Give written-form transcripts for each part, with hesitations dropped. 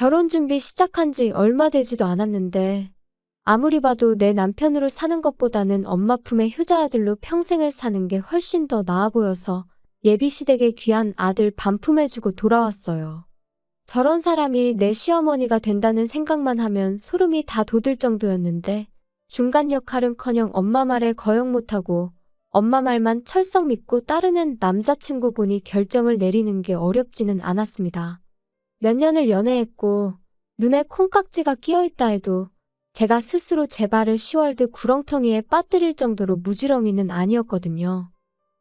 결혼 준비 시작한 지 얼마 되지도 않았는데 아무리 봐도 내 남편으로 사는 것보다는 엄마 품의 효자아들로 평생을 사는 게 훨씬 더 나아 보여서 예비시댁에 귀한 아들 반품해주고 돌아왔어요. 저런 사람이 내 시어머니가 된다는 생각만 하면 소름이 다 돋을 정도였는데 중간 역할은커녕 엄마 말에 거역 못하고 엄마 말만 철썩 믿고 따르는 남자친구 보니 결정을 내리는 게 어렵지는 않았습니다. 몇 년을 연애했고 눈에 콩깍지가 끼어있다 해도 제가 스스로 제 발을 시월드 구렁텅이에 빠뜨릴 정도로 무지렁이는 아니었거든요.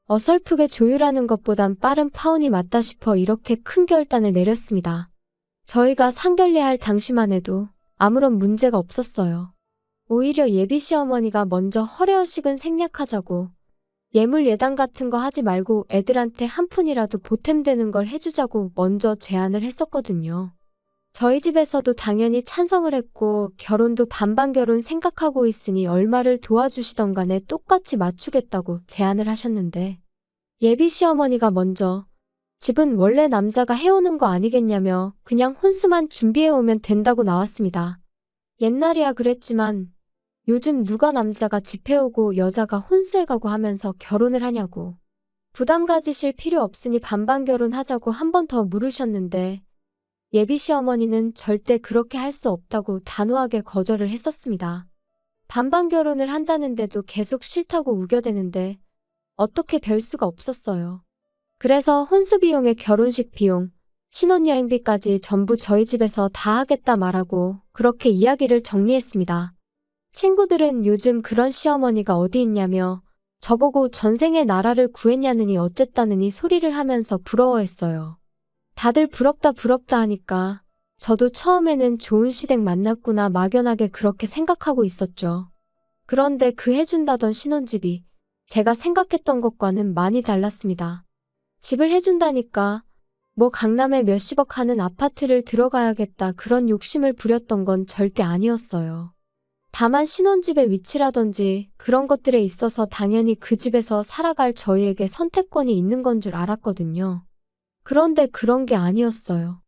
어설프게 조율하는 것보단 빠른 파혼이 맞다 싶어 이렇게 큰 결단을 내렸습니다. 저희가 상견례할 당시만 해도 아무런 문제가 없었어요. 오히려 예비 시어머니가 먼저 허례허식은 생략하자고 예물 예당 같은 거 하지 말고 애들한테 한 푼이라도 보탬되는 걸 해주자고 먼저 제안을 했었거든요. 저희 집에서도 당연히 찬성을 했고 결혼도 반반 결혼 생각하고 있으니 얼마를 도와주시던 간에 똑같이 맞추겠다고 제안을 하셨는데 예비 시어머니가 먼저 집은 원래 남자가 해오는 거 아니겠냐며 그냥 혼수만 준비해오면 된다고 나왔습니다. 옛날이야 그랬지만 요즘 누가 남자가 집 해오고 여자가 혼수해가고 하면서 결혼을 하냐고. 부담 가지실 필요 없으니 반반 결혼하자고 한 번 더 물으셨는데 예비 시어머니는 절대 그렇게 할 수 없다고 단호하게 거절을 했었습니다. 반반 결혼을 한다는데도 계속 싫다고 우겨대는데 어떻게 별 수가 없었어요. 그래서 혼수 비용에 결혼식 비용, 신혼여행비까지 전부 저희 집에서 다 하겠다 말하고 그렇게 이야기를 정리했습니다. 친구들은 요즘 그런 시어머니가 어디 있냐며 저보고 전생에 나라를 구했냐느니 어쨌다느니 소리를 하면서 부러워했어요. 다들 부럽다 부럽다 하니까 저도 처음에는 좋은 시댁 만났구나 막연하게 그렇게 생각하고 있었죠. 그런데 그 해준다던 신혼집이 제가 생각했던 것과는 많이 달랐습니다. 집을 해준다니까 뭐 강남에 몇십억 하는 아파트를 들어가야겠다 그런 욕심을 부렸던 건 절대 아니었어요. 다만 신혼집의 위치라든지 그런 것들에 있어서 당연히 그 집에서 살아갈 저희에게 선택권이 있는 건 줄 알았거든요. 그런데 그런 게 아니었어요.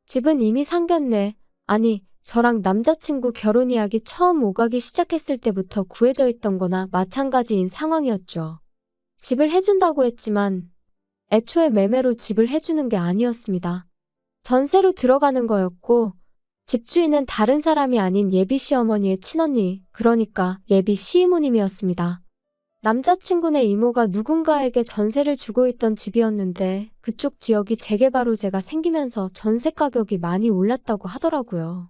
집은 이미 상견례, 아니 저랑 남자친구 결혼 이야기 처음 오가기 시작했을 때부터 구해져 있던 거나 마찬가지인 상황이었죠. 집을 해준다고 했지만 애초에 매매로 집을 해주는 게 아니었습니다. 전세로 들어가는 거였고 집주인은 다른 사람이 아닌 예비 시어머니의 친언니, 그러니까 예비 시이모님이었습니다. 남자친구네 이모가 누군가에게 전세를 주고 있던 집이었는데 그쪽 지역이 재개발 호재가 생기면서 전세 가격이 많이 올랐다고 하더라고요.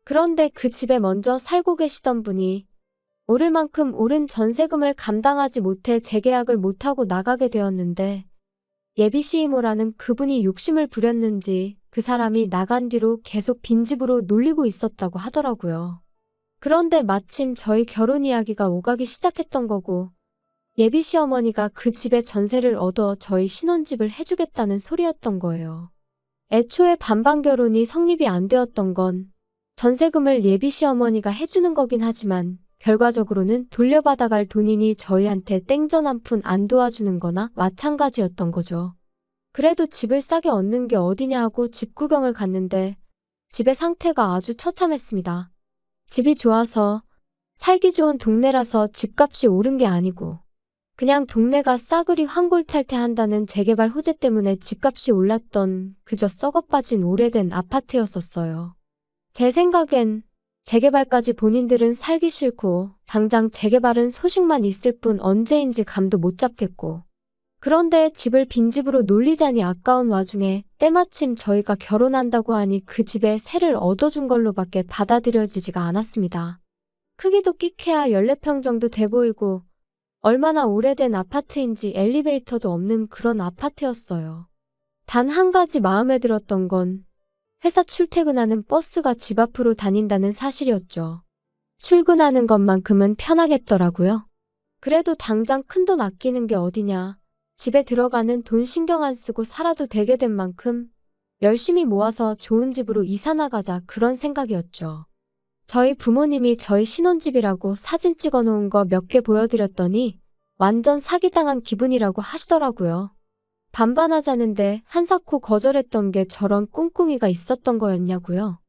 그런데 그 집에 먼저 살고 계시던 분이 오를 만큼 오른 전세금을 감당하지 못해 재계약을 못하고 나가게 되었는데 예비 시이모라는 그분이 욕심을 부렸는지 그 사람이 나간 뒤로 계속 빈집으로 놀리고 있었다고 하더라고요. 그런데 마침 저희 결혼 이야기가 오가기 시작했던 거고 예비 시어머니가 그 집에 전세를 얻어 저희 신혼집을 해주겠다는 소리였던 거예요. 애초에 반반 결혼이 성립이 안 되었던 건 전세금을 예비 시어머니가 해주는 거긴 하지만 결과적으로는 돌려받아갈 돈이니 저희한테 땡전 한 푼 안 도와주는 거나 마찬가지였던 거죠. 그래도 집을 싸게 얻는 게 어디냐 하고 집 구경을 갔는데 집의 상태가 아주 처참했습니다. 집이 좋아서 살기 좋은 동네라서 집값이 오른 게 아니고 그냥 동네가 싸그리 환골탈퇴한다는 재개발 호재 때문에 집값이 올랐던 그저 썩어빠진 오래된 아파트였었어요. 제 생각엔 재개발까지 본인들은 살기 싫고 당장 재개발은 소식만 있을 뿐 언제인지 감도 못 잡겠고 그런데 집을 빈집으로 놀리자니 아까운 와중에 때마침 저희가 결혼한다고 하니 그 집에 세를 얻어준 걸로밖에 받아들여지지가 않았습니다. 크기도 끼케야 14평 정도 돼 보이고 얼마나 오래된 아파트인지 엘리베이터도 없는 그런 아파트였어요. 단 한 가지 마음에 들었던 건 회사 출퇴근하는 버스가 집 앞으로 다닌다는 사실이었죠. 출근하는 것만큼은 편하겠더라고요. 그래도 당장 큰돈 아끼는 게 어디냐. 집에 들어가는 돈 신경 안 쓰고 살아도 되게 된 만큼 열심히 모아서 좋은 집으로 이사 나가자 그런 생각이었죠. 저희 부모님이 저희 신혼집이라고 사진 찍어 놓은 거 몇 개 보여드렸더니 완전 사기당한 기분이라고 하시더라고요. 반반하자는데 한사코 거절했던 게 저런 꿍꿍이가 있었던 거였냐고요.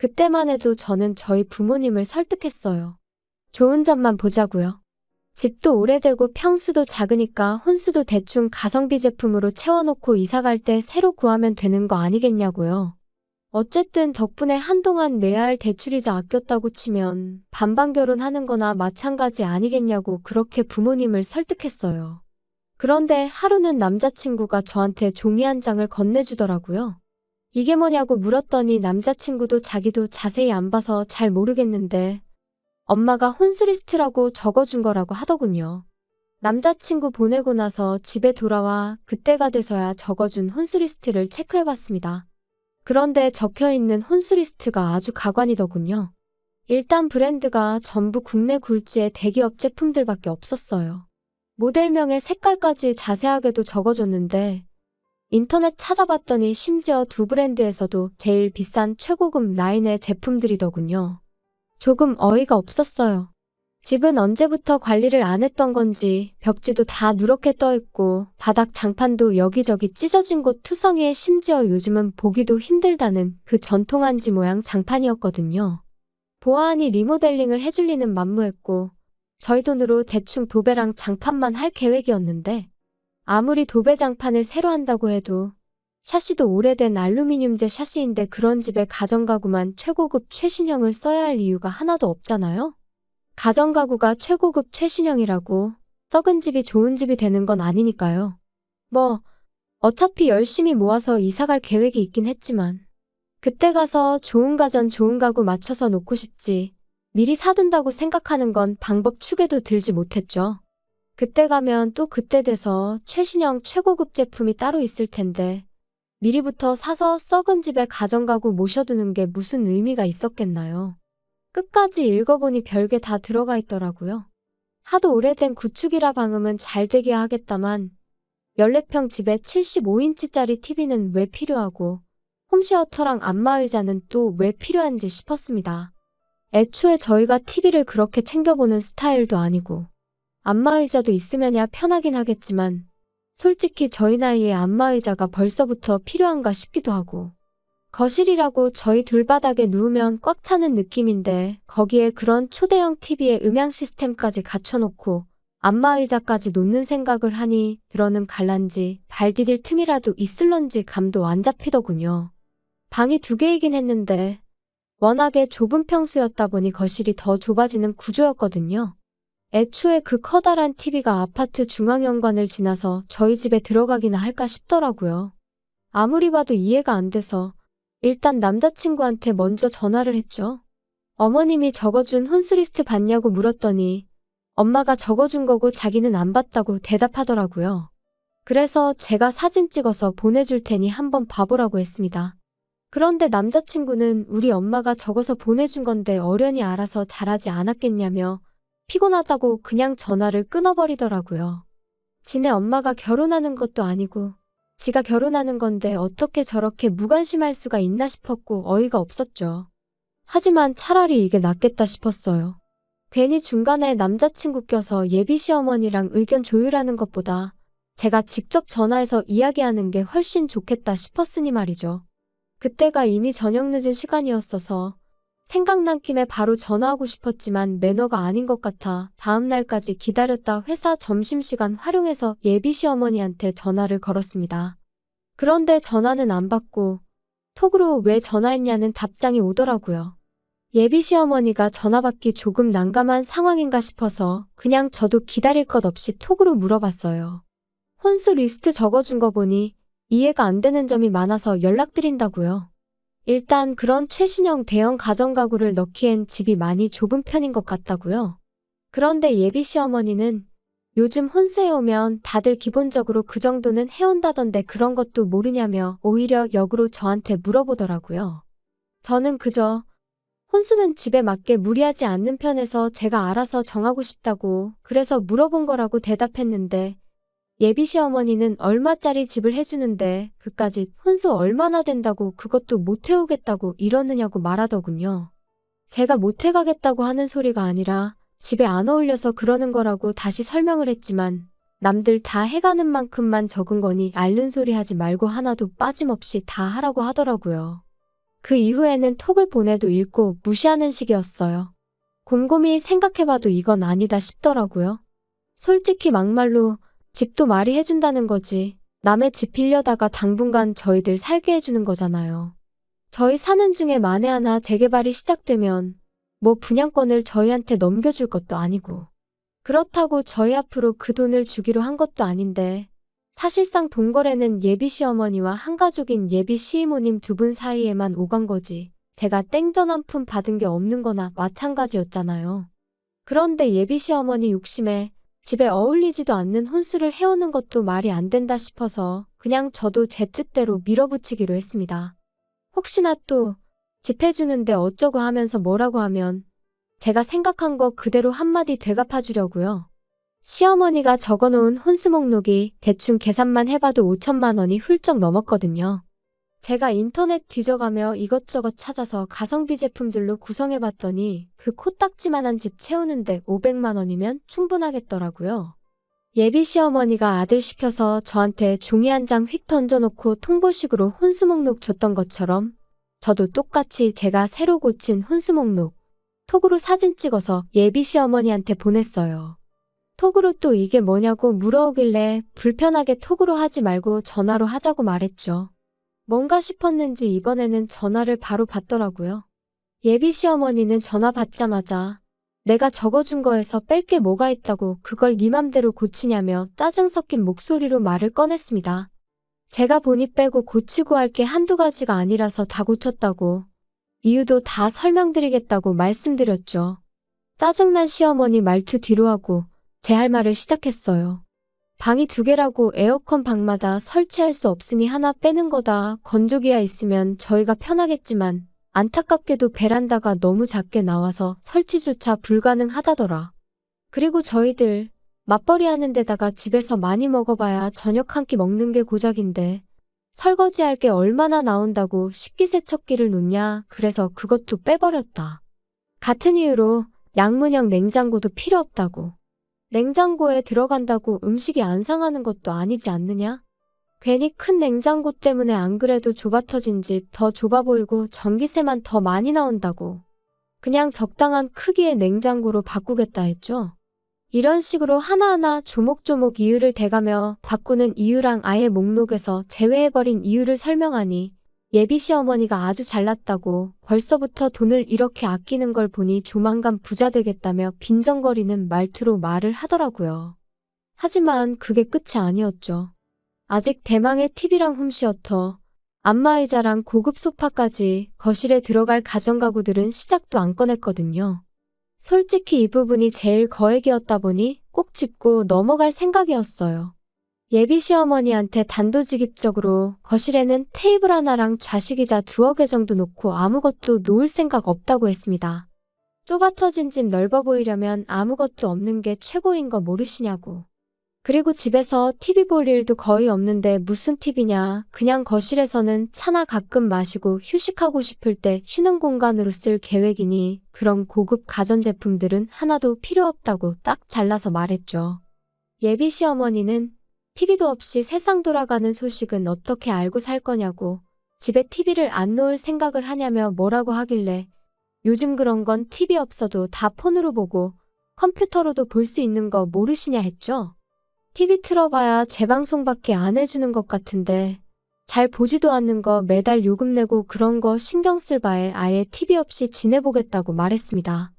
그때만 해도 저는 저희 부모님을 설득했어요. 좋은 점만 보자고요. 집도 오래되고 평수도 작으니까 혼수도 대충 가성비 제품으로 채워놓고 이사 갈 때 새로 구하면 되는 거 아니겠냐고요. 어쨌든 덕분에 한동안 내야 할 대출이자 아꼈다고 치면 반반 결혼하는 거나 마찬가지 아니겠냐고 그렇게 부모님을 설득했어요. 그런데 하루는 남자친구가 저한테 종이 한 장을 건네주더라고요. 이게 뭐냐고 물었더니 남자친구도 자기도 자세히 안 봐서 잘 모르겠는데 엄마가 혼수 리스트라고 적어준 거라고 하더군요. 남자친구 보내고 나서 집에 돌아와 그때가 돼서야 적어준 혼수 리스트를 체크해봤습니다. 그런데 적혀있는 혼수 리스트가 아주 가관이더군요. 일단 브랜드가 전부 국내 굴지의 대기업 제품들밖에 없었어요. 모델명에 색깔까지 자세하게도 적어줬는데 인터넷 찾아봤더니 심지어 두 브랜드에서도 제일 비싼 최고급 라인의 제품들이더군요. 조금 어이가 없었어요. 집은 언제부터 관리를 안 했던 건지 벽지도 다 누렇게 떠있고 바닥 장판도 여기저기 찢어진 곳 투성이에 심지어 요즘은 보기도 힘들다는 그 전통 한지 모양 장판이었거든요. 보아하니 리모델링을 해줄 리는 만무했고 저희 돈으로 대충 도배랑 장판만 할 계획이었는데 아무리 도배 장판을 새로 한다고 해도 샤시도 오래된 알루미늄제 샤시인데 그런 집에 가정가구만 최고급 최신형을 써야 할 이유가 하나도 없잖아요. 가정가구가 최고급 최신형이라고 썩은 집이 좋은 집이 되는 건 아니니까요. 어차피 열심히 모아서 이사갈 계획이 있긴 했지만 그때 가서 좋은 가전 좋은 가구 맞춰서 놓고 싶지 미리 사둔다고 생각하는 건 방법 축에도 들지 못했죠. 그때 가면 또 그때 돼서 최신형 최고급 제품이 따로 있을 텐데 미리부터 사서 썩은 집에 가정가구 모셔두는 게 무슨 의미가 있었겠나요? 끝까지 읽어보니 별게 다 들어가 있더라고요. 하도 오래된 구축이라 방음은 잘 되게 하겠다만 14평 집에 75인치짜리 TV는 왜 필요하고 홈시어터랑 안마의자는 또 왜 필요한지 싶었습니다. 애초에 저희가 TV를 그렇게 챙겨보는 스타일도 아니고 안마의자도 있으면야 편하긴 하겠지만 솔직히 저희 나이에 안마의자가 벌써부터 필요한가 싶기도 하고 거실이라고 저희 둘바닥에 누우면 꽉 차는 느낌인데 거기에 그런 초대형 TV에 음향 시스템까지 갖춰놓고 안마의자까지 놓는 생각을 하니 들어는 갈란지 발 디딜 틈이라도 있을런지 감도 안 잡히더군요. 방이 2개이긴 했는데 워낙에 좁은 평수였다 보니 거실이 더 좁아지는 구조였거든요. 애초에 그 커다란 TV가 아파트 중앙현관을 지나서 저희 집에 들어가기나 할까 싶더라고요. 아무리 봐도 이해가 안 돼서 일단 남자친구한테 먼저 전화를 했죠. 어머님이 적어준 혼수 리스트 봤냐고 물었더니 엄마가 적어준 거고 자기는 안 봤다고 대답하더라고요. 그래서 제가 사진 찍어서 보내줄 테니 한번 봐보라고 했습니다. 그런데 남자친구는 우리 엄마가 적어서 보내준 건데 어련히 알아서 잘하지 않았겠냐며 피곤하다고 그냥 전화를 끊어버리더라고요. 지네 엄마가 결혼하는 것도 아니고 지가 결혼하는 건데 어떻게 저렇게 무관심할 수가 있나 싶었고 어이가 없었죠. 하지만 차라리 이게 낫겠다 싶었어요. 괜히 중간에 남자친구 껴서 예비 시어머니랑 의견 조율하는 것보다 제가 직접 전화해서 이야기하는 게 훨씬 좋겠다 싶었으니 말이죠. 그때가 이미 저녁 늦은 시간이었어서 생각난 김에 바로 전화하고 싶었지만 매너가 아닌 것 같아 다음 날까지 기다렸다 회사 점심시간 활용해서 예비 시어머니한테 전화를 걸었습니다. 그런데 전화는 안 받고 톡으로 왜 전화했냐는 답장이 오더라고요. 예비 시어머니가 전화 받기 조금 난감한 상황인가 싶어서 그냥 저도 기다릴 것 없이 톡으로 물어봤어요. 혼수 리스트 적어준 거 보니 이해가 안 되는 점이 많아서 연락드린다고요. 일단 그런 최신형 대형 가정가구를 넣기엔 집이 많이 좁은 편인 것 같다고요. 그런데 예비 시어머니는 요즘 혼수해오면 다들 기본적으로 그 정도는 해온다던데 그런 것도 모르냐며 오히려 역으로 저한테 물어보더라고요. 저는 그저 혼수는 집에 맞게 무리하지 않는 편에서 제가 알아서 정하고 싶다고 그래서 물어본 거라고 대답했는데 예비 시어머니는 얼마짜리 집을 해주는데 그까짓 혼수 얼마나 된다고 그것도 못 해오겠다고 이러느냐고 말하더군요. 제가 못 해가겠다고 하는 소리가 아니라 집에 안 어울려서 그러는 거라고 다시 설명을 했지만 남들 다 해가는 만큼만 적은 거니 앓는 소리 하지 말고 하나도 빠짐없이 다 하라고 하더라고요. 그 이후에는 톡을 보내도 읽고 무시하는 식이었어요. 곰곰이 생각해봐도 이건 아니다 싶더라고요. 솔직히 막말로 집도 말이 해준다는 거지. 남의 집 빌려다가 당분간 저희들 살게 해주는 거잖아요. 저희 사는 중에 만에 하나 재개발이 시작되면 뭐 분양권을 저희한테 넘겨줄 것도 아니고. 그렇다고 저희 앞으로 그 돈을 주기로 한 것도 아닌데 사실상 돈거래는 예비 시어머니와 한가족인 예비 시이모님 두 분 사이에만 오간 거지. 제가 땡전 한 푼 받은 게 없는 거나 마찬가지였잖아요. 그런데 예비 시어머니 욕심에 집에 어울리지도 않는 혼수를 해오는 것도 말이 안 된다 싶어서 그냥 저도 제 뜻대로 밀어붙이기로 했습니다. 혹시나 또 집 해주는데 어쩌고 하면서 뭐라고 하면 제가 생각한 거 그대로 한마디 되갚아주려고요. 시어머니가 적어놓은 혼수 목록이 대충 계산만 해봐도 5천만 원이 훌쩍 넘었거든요. 제가 인터넷 뒤져가며 이것저것 찾아서 가성비 제품들로 구성해봤더니 그 코딱지만한 집 채우는데 500만 원이면 충분하겠더라고요. 예비 시어머니가 아들 시켜서 저한테 종이 한 장 휙 던져놓고 통보식으로 혼수 목록 줬던 것처럼 저도 똑같이 제가 새로 고친 혼수 목록 톡으로 사진 찍어서 예비 시어머니한테 보냈어요. 톡으로 또 이게 뭐냐고 물어오길래 불편하게 톡으로 하지 말고 전화로 하자고 말했죠. 뭔가 싶었는지 이번에는 전화를 바로 받더라고요. 예비 시어머니는 전화 받자마자 내가 적어준 거에서 뺄 게 뭐가 있다고 그걸 네 맘대로 고치냐며 짜증 섞인 목소리로 말을 꺼냈습니다. 제가 보니 빼고 고치고 할 게 한두 가지가 아니라서 다 고쳤다고 이유도 다 설명드리겠다고 말씀드렸죠. 짜증난 시어머니 말투 뒤로 하고 제 할 말을 시작했어요. 방이 2개라고 에어컨 방마다 설치할 수 없으니 하나 빼는 거다. 건조기가 있으면 저희가 편하겠지만 안타깝게도 베란다가 너무 작게 나와서 설치조차 불가능하다더라. 그리고 저희들 맞벌이 하는 데다가 집에서 많이 먹어봐야 저녁 한 끼 먹는 게 고작인데 설거지할 게 얼마나 나온다고 식기세척기를 놓냐. 그래서 그것도 빼버렸다. 같은 이유로 양문형 냉장고도 필요 없다고. 냉장고에 들어간다고 음식이 안 상하는 것도 아니지 않느냐? 괜히 큰 냉장고 때문에 안 그래도 좁아 터진 집 더 좁아 보이고 전기세만 더 많이 나온다고. 그냥 적당한 크기의 냉장고로 바꾸겠다 했죠. 이런 식으로 하나하나 조목조목 이유를 대가며 바꾸는 이유랑 아예 목록에서 제외해버린 이유를 설명하니 예비 시어머니가 아주 잘났다고 벌써부터 돈을 이렇게 아끼는 걸 보니 조만간 부자 되겠다며 빈정거리는 말투로 말을 하더라고요. 하지만 그게 끝이 아니었죠. 아직 대망의 TV랑 홈시어터, 안마의자랑 고급 소파까지 거실에 들어갈 가전가구들은 시작도 안 꺼냈거든요. 솔직히 이 부분이 제일 거액이었다 보니 꼭 짚고 넘어갈 생각이었어요. 예비 시어머니한테 단도직입적으로 거실에는 테이블 하나랑 좌식의자 2개 정도 놓고 아무것도 놓을 생각 없다고 했습니다. 좁아 터진 집 넓어 보이려면 아무것도 없는 게 최고인 거 모르시냐고. 그리고 집에서 TV 볼 일도 거의 없는데 무슨 TV냐. 그냥 거실에서는 차나 가끔 마시고 휴식하고 싶을 때 쉬는 공간으로 쓸 계획이니 그런 고급 가전제품들은 하나도 필요 없다고 딱 잘라서 말했죠. 예비 시어머니는 TV도 없이 세상 돌아가는 소식은 어떻게 알고 살 거냐고 집에 TV를 안 놓을 생각을 하냐며 뭐라고 하길래 요즘 그런 건 TV 없어도 다 폰으로 보고 컴퓨터로도 볼 수 있는 거 모르시냐 했죠. TV 틀어봐야 재방송밖에 안 해주는 것 같은데 잘 보지도 않는 거 매달 요금 내고 그런 거 신경 쓸 바에 아예 TV 없이 지내보겠다고 말했습니다.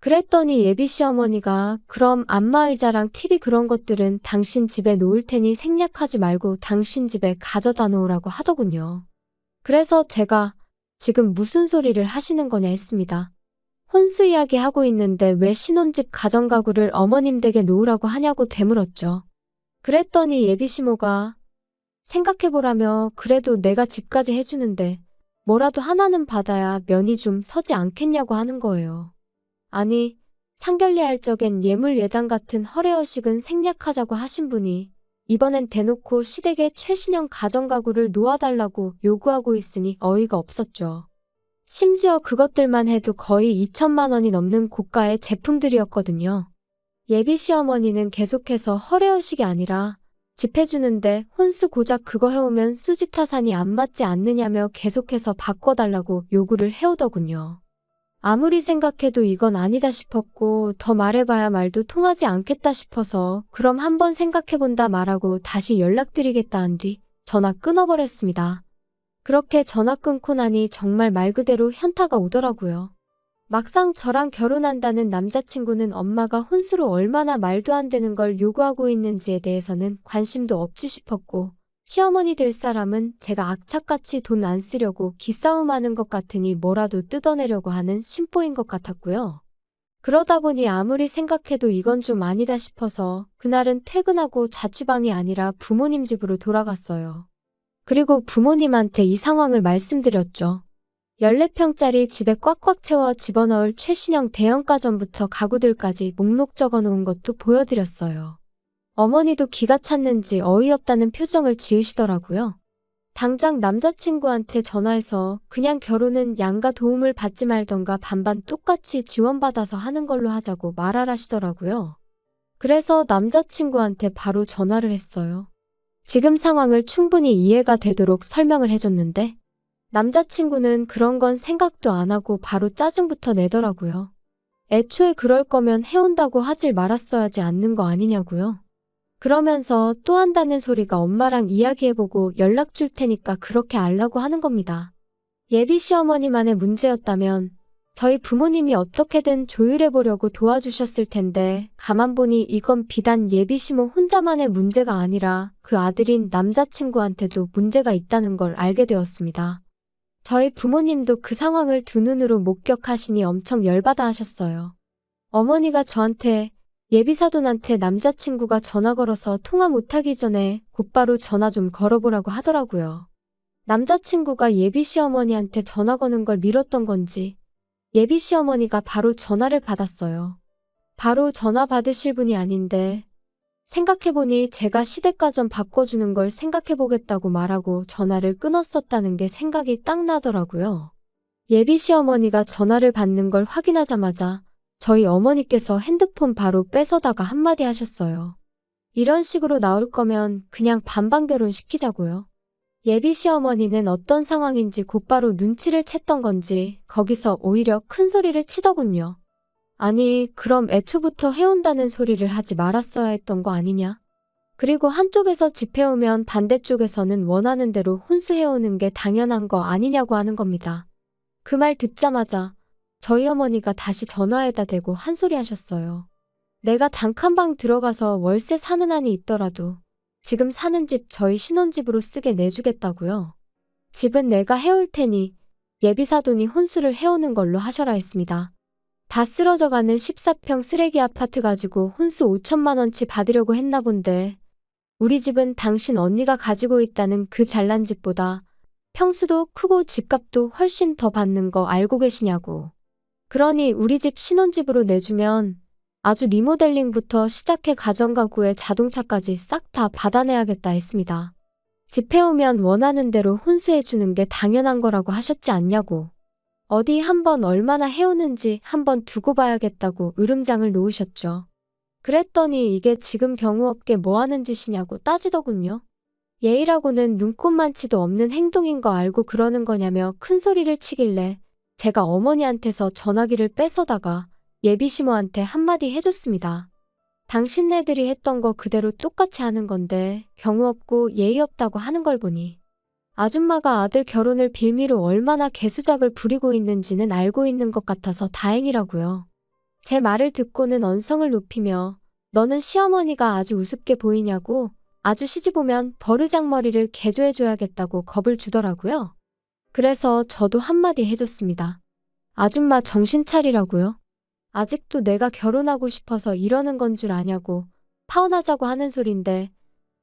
그랬더니 예비 시어머니가 그럼 안마의자랑 TV 그런 것들은 당신 집에 놓을 테니 생략하지 말고 당신 집에 가져다 놓으라고 하더군요. 그래서 제가 지금 무슨 소리를 하시는 거냐 했습니다. 혼수 이야기 하고 있는데 왜 신혼집 가전가구를 어머님 댁에 놓으라고 하냐고 되물었죠. 그랬더니 예비 시모가 생각해보라며 그래도 내가 집까지 해주는데 뭐라도 하나는 받아야 면이 좀 서지 않겠냐고 하는 거예요. 아니, 상견례할 적엔 예물 예당 같은 허례허식은 생략하자고 하신 분이 이번엔 대놓고 시댁에 최신형 가전가구를 놓아달라고 요구하고 있으니 어이가 없었죠. 심지어 그것들만 해도 거의 2천만 원이 넘는 고가의 제품들이었거든요. 예비 시어머니는 계속해서 허례허식이 아니라 집 해주는데 혼수 고작 그거 해오면 수지타산이 안 맞지 않느냐며 계속해서 바꿔달라고 요구를 해오더군요. 아무리 생각해도 이건 아니다 싶었고 더 말해봐야 말도 통하지 않겠다 싶어서 그럼 한번 생각해본다 말하고 다시 연락드리겠다 한 뒤 전화 끊어버렸습니다. 그렇게 전화 끊고 나니 정말 말 그대로 현타가 오더라고요. 막상 저랑 결혼한다는 남자친구는 엄마가 혼수로 얼마나 말도 안 되는 걸 요구하고 있는지에 대해서는 관심도 없지 싶었고 시어머니 될 사람은 제가 악착같이 돈 안 쓰려고 기싸움하는 것 같으니 뭐라도 뜯어내려고 하는 심보인 것 같았고요. 그러다 보니 아무리 생각해도 이건 좀 아니다 싶어서 그날은 퇴근하고 자취방이 아니라 부모님 집으로 돌아갔어요. 그리고 부모님한테 이 상황을 말씀드렸죠. 14평짜리 집에 꽉꽉 채워 집어넣을 최신형 대형가전부터 가구들까지 목록 적어놓은 것도 보여드렸어요. 어머니도 기가 찼는지 어이없다는 표정을 지으시더라고요. 당장 남자친구한테 전화해서 그냥 결혼은 양가 도움을 받지 말던가 반반 똑같이 지원받아서 하는 걸로 하자고 말하라시더라고요. 그래서 남자친구한테 바로 전화를 했어요. 지금 상황을 충분히 이해가 되도록 설명을 해줬는데 남자친구는 그런 건 생각도 안 하고 바로 짜증부터 내더라고요. 애초에 그럴 거면 해온다고 하질 말았어야지 않는 거 아니냐고요. 그러면서 또 한다는 소리가 엄마랑 이야기해보고 연락 줄 테니까 그렇게 알라고 하는 겁니다. 예비 시어머니만의 문제였다면 저희 부모님이 어떻게든 조율해보려고 도와주셨을 텐데 가만 보니 이건 비단 예비 시모 혼자만의 문제가 아니라 그 아들인 남자친구한테도 문제가 있다는 걸 알게 되었습니다. 저희 부모님도 그 상황을 두 눈으로 목격하시니 엄청 열받아 하셨어요. 어머니가 저한테 예비사돈한테 남자친구가 전화 걸어서 통화 못하기 전에 곧바로 전화 좀 걸어보라고 하더라고요. 남자친구가 예비시어머니한테 전화 거는 걸 미뤘던 건지 예비시어머니가 바로 전화를 받았어요. 바로 전화 받으실 분이 아닌데 생각해보니 제가 시댁가전 바꿔주는 걸 생각해보겠다고 말하고 전화를 끊었었다는 게 생각이 딱 나더라고요. 예비시어머니가 전화를 받는 걸 확인하자마자 저희 어머니께서 핸드폰 바로 뺏어다가 한마디 하셨어요. 이런 식으로 나올 거면 그냥 반반 결혼시키자고요. 예비 시어머니는 어떤 상황인지 곧바로 눈치를 챘던 건지 거기서 오히려 큰 소리를 치더군요. 아니, 그럼 애초부터 해온다는 소리를 하지 말았어야 했던 거 아니냐? 그리고 한쪽에서 집해오면 반대쪽에서는 원하는 대로 혼수해오는 게 당연한 거 아니냐고 하는 겁니다. 그 말 듣자마자 저희 어머니가 다시 전화에다 대고 한 소리 하셨어요. 내가 단칸방 들어가서 월세 사는 한이 있더라도 지금 사는 집 저희 신혼집으로 쓰게 내주겠다고요. 집은 내가 해올 테니 예비사돈이 혼수를 해오는 걸로 하셔라 했습니다. 다 쓰러져가는 14평 쓰레기 아파트 가지고 혼수 5천만 원치 받으려고 했나 본데 우리 집은 당신 언니가 가지고 있다는 그 잘난 집보다 평수도 크고 집값도 훨씬 더 받는 거 알고 계시냐고. 그러니 우리 집 신혼집으로 내주면 아주 리모델링부터 시작해 가정가구에 자동차까지 싹 다 받아내야겠다 했습니다. 집 해오면 원하는 대로 혼수해주는 게 당연한 거라고 하셨지 않냐고. 어디 한번 얼마나 해오는지 한번 두고 봐야겠다고 으름장을 놓으셨죠. 그랬더니 이게 지금 경우없게 뭐 하는 짓이냐고 따지더군요. 예의라고는 눈꼽만치도 없는 행동인 거 알고 그러는 거냐며 큰 소리를 치길래 제가 어머니한테서 전화기를 뺏어다가 예비시모한테 한마디 해줬습니다. 당신네들이 했던 거 그대로 똑같이 하는 건데 경우 없고 예의 없다고 하는 걸 보니 아줌마가 아들 결혼을 빌미로 얼마나 개수작을 부리고 있는지는 알고 있는 것 같아서 다행이라고요. 제 말을 듣고는 언성을 높이며 너는 시어머니가 아주 우습게 보이냐고 아주 시집 오면 버르장머리를 개조해줘야겠다고 겁을 주더라고요. 그래서 저도 한마디 해줬습니다. 아줌마 정신 차리라고요. 아직도 내가 결혼하고 싶어서 이러는 건 줄 아냐고 파혼하자고 하는 소린데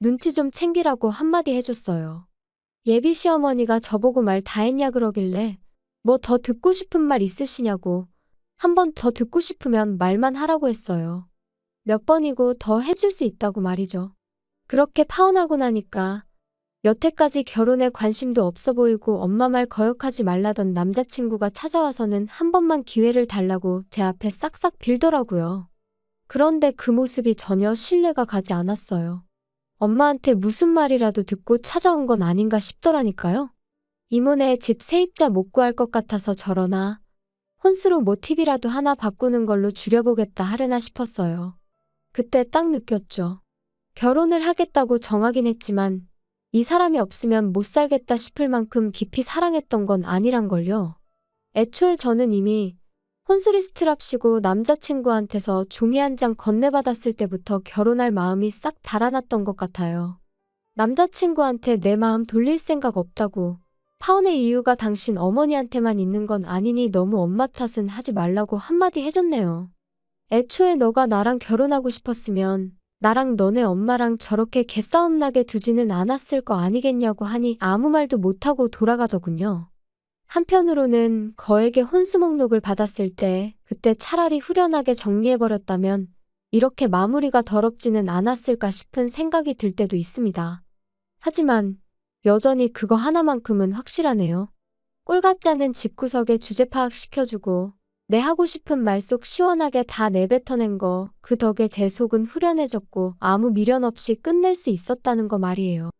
눈치 좀 챙기라고 한마디 해줬어요. 예비 시어머니가 저보고 말 다 했냐 그러길래 뭐 더 듣고 싶은 말 있으시냐고 한 번 더 듣고 싶으면 말만 하라고 했어요. 몇 번이고 더 해줄 수 있다고 말이죠. 그렇게 파혼하고 나니까 여태까지 결혼에 관심도 없어 보이고 엄마 말 거역하지 말라던 남자친구가 찾아와서는 한 번만 기회를 달라고 제 앞에 싹싹 빌더라고요. 그런데 그 모습이 전혀 신뢰가 가지 않았어요. 엄마한테 무슨 말이라도 듣고 찾아온 건 아닌가 싶더라니까요. 이모네 집 세입자 못 구할 것 같아서 저러나 혼수로 뭐 팁이라도 하나 바꾸는 걸로 줄여보겠다 하려나 싶었어요. 그때 딱 느꼈죠. 결혼을 하겠다고 정하긴 했지만 이 사람이 없으면 못 살겠다 싶을 만큼 깊이 사랑했던 건 아니란걸요. 애초에 저는 이미 혼수리스트랍시고 남자친구한테서 종이 한 장 건네받았을 때부터 결혼할 마음이 싹 달아났던 것 같아요. 남자친구한테 내 마음 돌릴 생각 없다고. 파혼의 이유가 당신 어머니한테만 있는 건 아니니 너무 엄마 탓은 하지 말라고 한마디 해줬네요. 애초에 너가 나랑 결혼하고 싶었으면 나랑 너네 엄마랑 저렇게 개싸움 나게 두지는 않았을 거 아니겠냐고 하니 아무 말도 못하고 돌아가더군요. 한편으로는 거액의 혼수 목록을 받았을 때 그때 차라리 후련하게 정리해버렸다면 이렇게 마무리가 더럽지는 않았을까 싶은 생각이 들 때도 있습니다. 하지만 여전히 그거 하나만큼은 확실하네요. 꼴 같지 않은 집구석에 주제 파악시켜주고 내 하고 싶은 말 속 시원하게 다 내뱉어낸 거, 그 덕에 제 속은 후련해졌고 아무 미련 없이 끝낼 수 있었다는 거 말이에요.